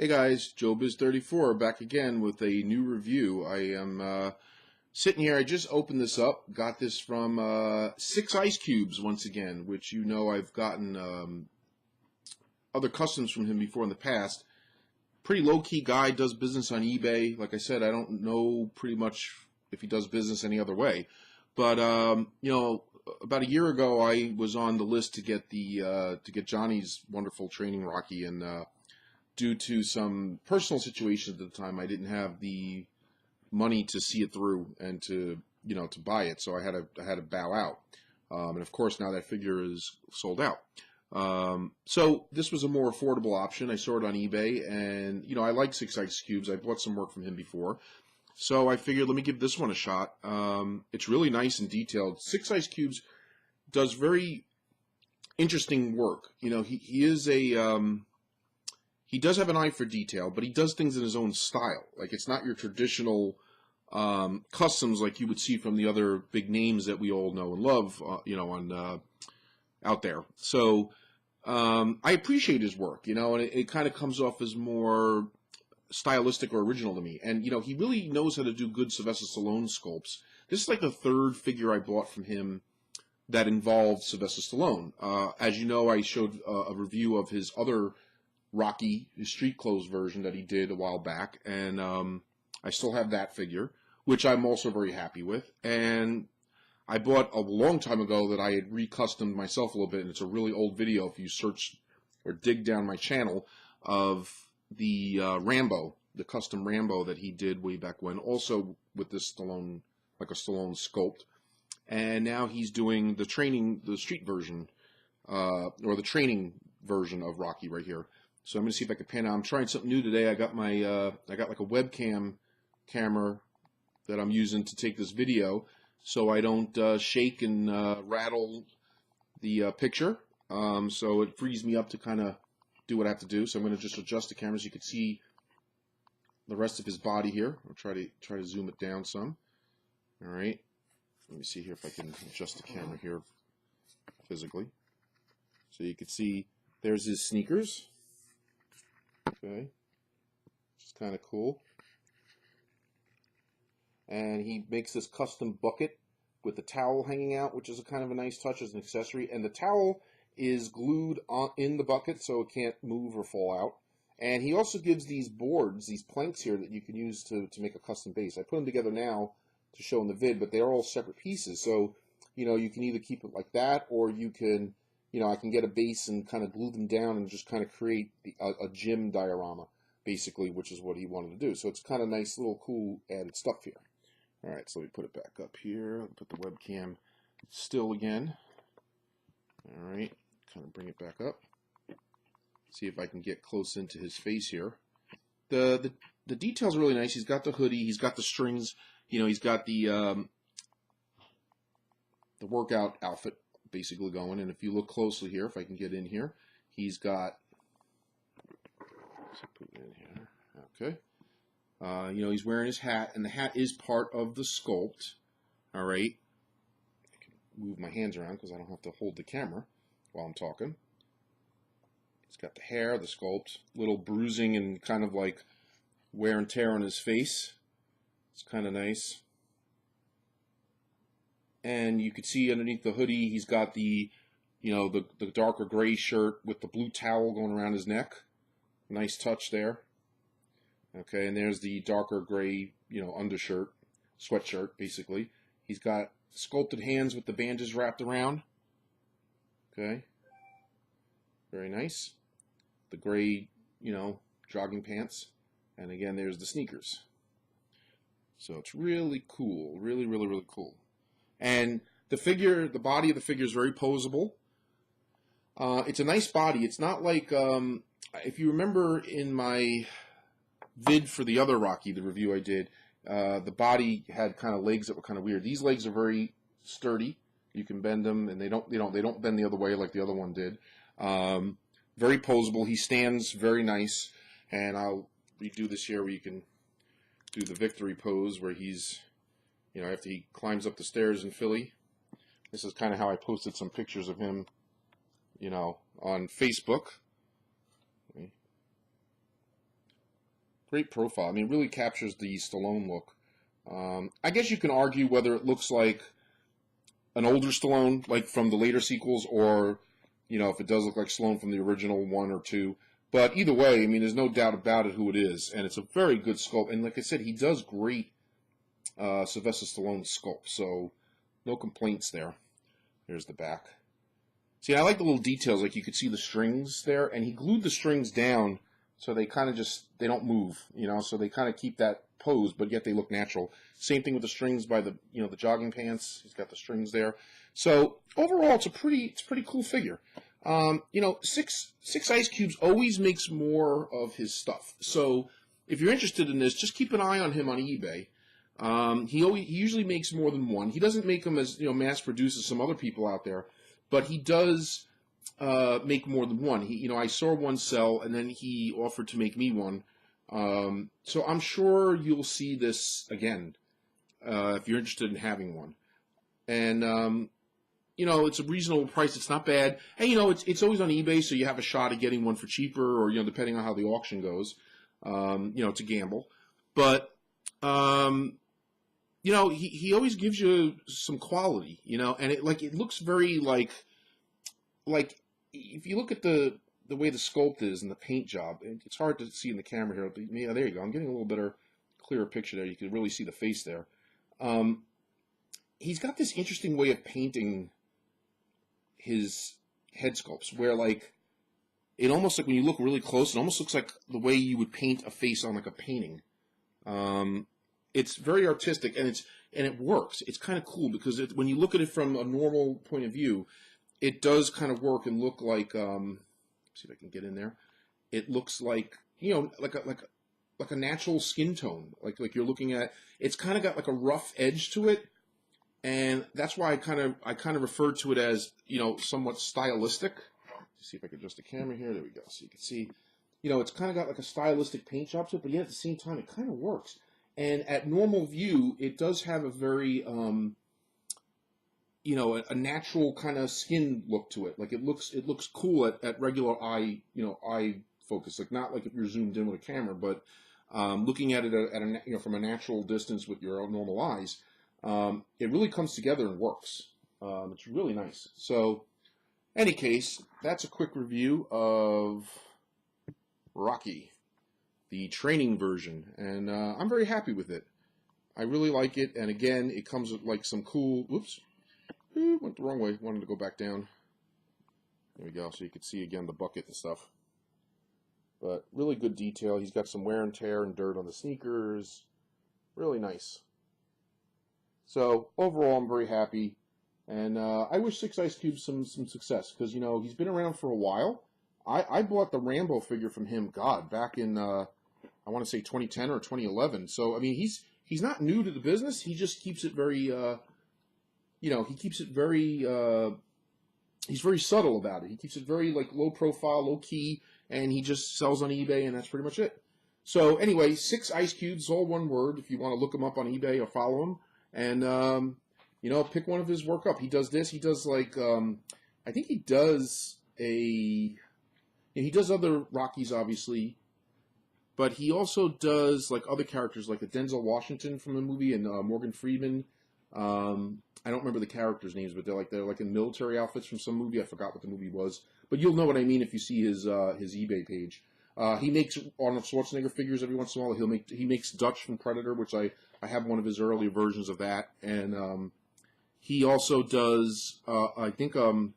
Hey guys, Joebizz34 back again with a new review. I am sitting here, I just opened this up, got this from Sixicecubes once again, which you know I've gotten other customs from him before in the past. Pretty low-key guy, does business on eBay. Like I said, I don't know pretty much if he does business any other way. But, you know, about a year ago I was on the list to get Johnny's wonderful training Rocky, and due to some personal situations at the time, I didn't have the money to see it through and to buy it, so I had to bow out. And of course, now that figure is sold out. So this was a more affordable option. I saw it on eBay, and I like Sixicecubes. I bought some work from him before, so I figured let me give this one a shot. It's really nice and detailed. Sixicecubes does very interesting work. He does have an eye for detail, but he does things in his own style. Like, it's not your traditional customs like you would see from the other big names that we all know and love, out there. So I appreciate his work, and it kind of comes off as more stylistic or original to me. And, he really knows how to do good Sylvester Stallone sculpts. This is like the third figure I bought from him that involved Sylvester Stallone. As you know, I showed a review of his other Rocky, his street clothes version that he did a while back, and I still have that figure, which I'm also very happy with. And I bought a long time ago that I had recustomed myself a little bit, and it's a really old video if you search or dig down my channel, of the Rambo, the custom Rambo that he did way back when, also with this Stallone, like a Stallone sculpt. And now he's doing the street version, or the training version of Rocky right here. So I'm going to see if I can pan out. I'm trying something new today. I got my, I got like a webcam camera that I'm using to take this video, so I don't shake and rattle the picture. So it frees me up to kind of do what I have to do. So I'm going to just adjust the camera so you can see the rest of his body here. I'll try to zoom it down some. All right. Let me see here if I can adjust the camera here physically. So you can see there's his sneakers. Okay, which is kind of cool. And he makes this custom bucket with the towel hanging out, which is a kind of a nice touch as an accessory. And the towel is glued in the bucket so it can't move or fall out. And he also gives these boards, these planks here, that you can use to make a custom base. I put them together now to show in the vid, but they're all separate pieces. So, you can either keep it like that, or you can, I can get a base and kind of glue them down and just kind of create a gym diorama, basically, which is what he wanted to do. So it's kind of nice, little cool added stuff here. All right, so let me put it back up here. I'll put the webcam still again. All right, kind of bring it back up. See if I can get close into his face here. The details are really nice. He's got the hoodie. He's got the strings. He's got the workout outfit basically going. And if you look closely here, if I can get in here, he's got, let's put it in here. Okay. He's wearing his hat, and the hat is part of the sculpt. All right. I can move my hands around because I don't have to hold the camera while I'm talking. He's got the hair, the sculpt, little bruising and kind of like wear and tear on his face. It's kind of nice. And you can see underneath the hoodie, he's got the, the darker gray shirt with the blue towel going around his neck. Nice touch there. Okay, and there's the darker gray, undershirt, sweatshirt, basically. He's got sculpted hands with the bandages wrapped around. Okay. Very nice. The gray, jogging pants. And again, there's the sneakers. So it's really cool. Really, really, really cool. And the body of the figure is very posable. It's a nice body. It's not like, if you remember in my vid for the other Rocky, the review I did, the body had kind of legs that were kind of weird. These legs are very sturdy. You can bend them, and they don't bend the other way like the other one did. Very posable. He stands very nice, and I'll redo this here where you can do the victory pose where he's, after he climbs up the stairs in Philly. This is kind of how I posted some pictures of him, on Facebook. Great profile. I mean, it really captures the Stallone look. I guess you can argue whether it looks like an older Stallone, like from the later sequels, or, you know, if it does look like Stallone from the original 1 or 2. But either way, I mean, there's no doubt about it who it is, and it's a very good sculpt. And like I said, he does great Sylvester Stallone sculpt, so no complaints there. Here's the back. See, I like the little details, like you could see the strings there, and he glued the strings down so they kind of just, they don't move, you know, so they kind of keep that pose, but yet they look natural. Same thing with the strings by the, you know, the jogging pants. He's got the strings there. So overall, it's a pretty cool figure. You know, Sixicecubes always makes more of his stuff. So if you're interested in this, just keep an eye on him on eBay. He usually makes more than one. He doesn't make them as, you know, mass produced as some other people out there, but he does make more than one. He, you know, I saw one sell, and then he offered to make me one. So I'm sure you'll see this again if you're interested in having one. And you know, it's a reasonable price. It's not bad. And you know, it's always on eBay, so you have a shot at getting one for cheaper, or, you know, depending on how the auction goes. You know, it's a gamble, but you know, he always gives you some quality, you know, and it looks very like if you look at the way the sculpt is and the paint job, it's hard to see in the camera here. Yeah, there you go. I'm getting a little better, clearer picture there. You can really see the face there. He's got this interesting way of painting his head sculpts, where like it almost, like when you look really close, it almost looks like the way you would paint a face on like a painting. It's very artistic, and it works. It's kind of cool because when you look at it from a normal point of view, it does kind of work and look like, see if I can get in there. It looks like, you know, like a natural skin tone, like you're looking at. It's kind of got like a rough edge to it, and that's why I kind of referred to it as, you know, somewhat stylistic. Let's see if I can adjust the camera here. There we go. So you can see, you know, it's kind of got like a stylistic paint job to it, but yet at the same time, it kind of works. And at normal view, it does have a very, you know, a natural kind of skin look to it. Like it looks cool at regular eye, you know, eye focus. Like not like if you're zoomed in with a camera, but looking at it at a, you know, from a natural distance with your own normal eyes, it really comes together and works. It's really nice. So, any case, that's a quick review of Rocky, the training version, and I'm very happy with it. I really like it, and again, it comes with like some cool, whoops, went the wrong way, wanted to go back down. There we go, so you can see again the bucket and stuff. But really good detail. He's got some wear and tear and dirt on the sneakers. Really nice. So overall, I'm very happy, and I wish Sixicecubes some success, because, you know, he's been around for a while. I bought the Rambo figure from him, God, back in I want to say 2010 or 2011. So I mean, he's not new to the business. He just keeps it very, you know, he keeps it very. He's very subtle about it. He keeps it very like low profile, low key, and he just sells on eBay, and that's pretty much it. So anyway, Sixicecubes, all one word. If you want to look him up on eBay or follow him, and you know, pick one of his work up. He does this. He does like I think he does he does other Rockies, obviously, but he also does like other characters, like a Denzel Washington from a movie, and Morgan Freeman. I don't remember the characters' names, but they're like in military outfits from some movie. I forgot what the movie was, but you'll know what I mean if you see his eBay page. He makes Arnold Schwarzenegger figures every once in a while. He makes Dutch from Predator, which I have one of his earlier versions of that, and he also does I think a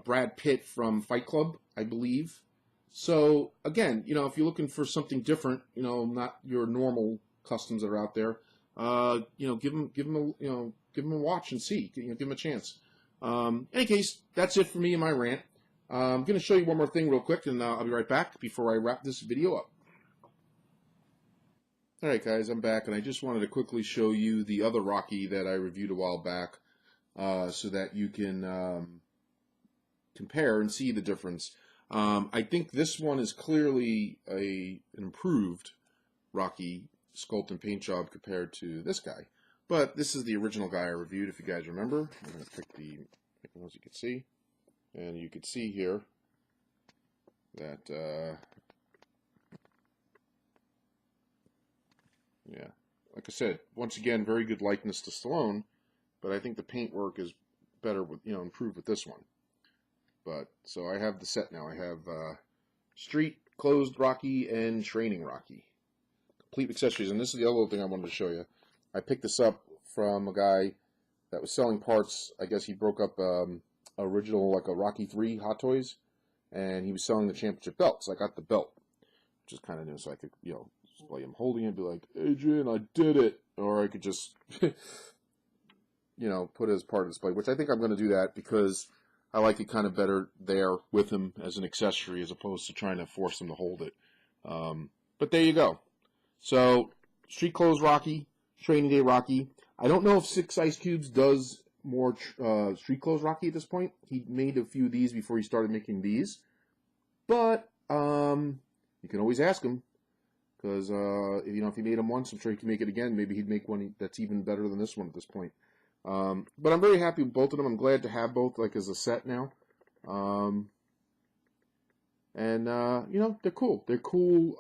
Brad Pitt from Fight Club, I believe. So again, you know, if you're looking for something different, you know, not your normal customs that are out there, you know, give him a watch and see, you know, give him a chance. Any case, that's it for me and my rant. I'm going to show you one more thing real quick, and I'll be right back before I wrap this video up. All right, guys, I'm back, and I just wanted to quickly show you the other Rocky that I reviewed a while back, so that you can compare and see the difference. I think this one is clearly an improved Rocky sculpt and paint job compared to this guy. But this is the original guy I reviewed, if you guys remember. I'm going to pick the ones you can see. And you can see here that Yeah. Like I said, once again, very good likeness to Stallone, but I think the paintwork is better with, improved with this one. But, so I have the set now. I have Street, Closed Rocky, and Training Rocky. Complete accessories. And this is the other thing I wanted to show you. I picked this up from a guy that was selling parts. I guess he broke up original, like a Rocky 3 Hot Toys, and he was selling the championship belt. So I got the belt, which is kind of new, so I could, display him holding it and be like, Adrian, I did it. Or I could just, put it as part of the display, which I think I'm going to do that because I like it kind of better there with him as an accessory as opposed to trying to force him to hold it. But there you go. So, Street Clothes Rocky, Training Day Rocky. I don't know if Sixicecubes does more Street Clothes Rocky at this point. He made a few of these before he started making these. But, you can always ask him. Because, if he made them once, I'm sure he can make it again. Maybe he'd make one that's even better than this one at this point. But I'm very happy with both of them. I'm glad to have both, like, as a set now. They're cool. They're cool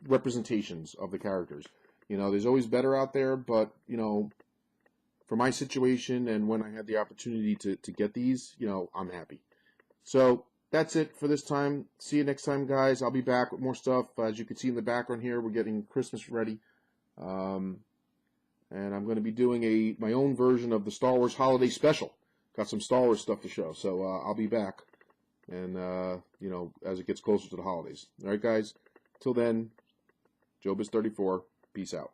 representations of the characters. There's always better out there, but, for my situation and when I had the opportunity to get these, I'm happy. So, that's it for this time. See you next time, guys. I'll be back with more stuff. As you can see in the background here, we're getting Christmas ready. And I'm going to be doing my own version of the Star Wars Holiday Special. Got some Star Wars stuff to show, so I'll be back. And, as it gets closer to the holidays. All right, guys. Till then, Joebizz34. Peace out.